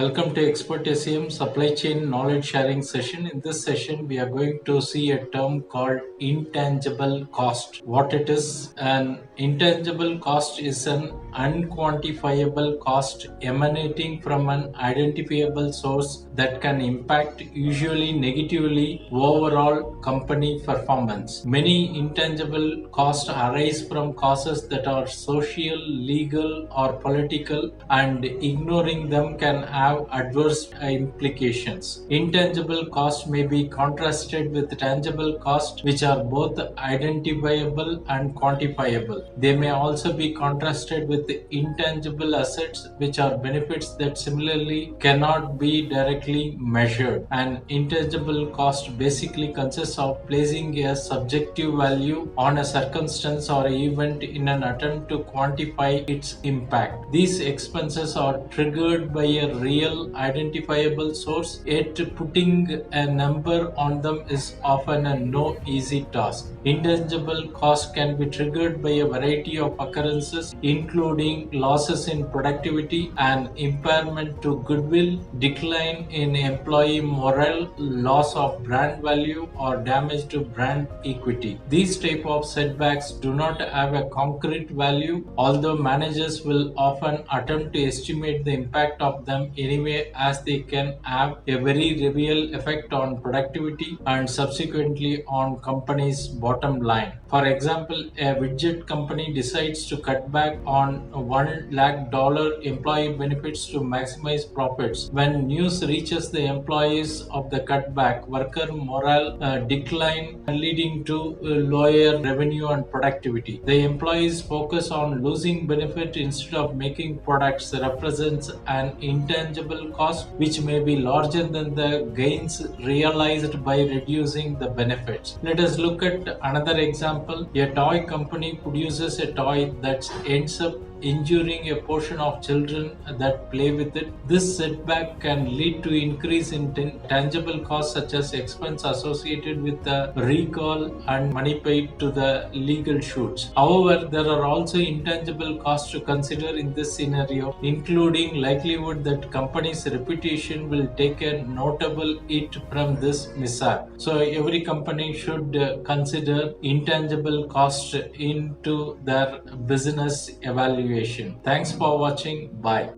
Welcome to Expert SEM Supply Chain Knowledge Sharing session. In this session, we are going to see a term called intangible cost. What it is? An intangible cost is an unquantifiable cost emanating from an identifiable source that can impact, usually negatively, overall company performance. Many intangible costs arise from causes that are social, legal, or political, and ignoring them can have adverse implications. Intangible cost may be contrasted with tangible cost, which are both identifiable and quantifiable. They may also be contrasted with intangible assets, which are benefits that similarly cannot be directly measured. An intangible cost basically consists of placing a subjective value on a circumstance or event in an attempt to quantify its impact. These expenses are triggered by a real identifiable source, yet putting a number on them is often a no easy task. Intangible cost can be triggered by a variety of occurrences, including losses in productivity and impairment to goodwill, decline in employee morale, loss of brand value, or damage to brand equity. These type of setbacks do not have a concrete value, although managers will often attempt to estimate the impact of them anyway, as they can have a very real effect on productivity and subsequently on company's bottom line. For example, a widget company decides to cut back on $1 lakh employee benefits to maximize profits. When news reaches the employees of the cutback, worker morale decline, leading to lower revenue and productivity. The employees focus on losing benefit instead of making products represents an intangible cost which may be larger than the gains realized by reducing the benefits. Let us look at another example. A toy company produces a toy that ends up injuring a portion of children that play with it. This setback can lead to increase in tangible costs such as expense associated with the recall and money paid to the legal suits. However, there are also intangible costs to consider in this scenario, including likelihood that company's reputation will take a notable hit from this mishap. So every company should consider intangible cost into their business evaluation. Thanks for watching. Bye.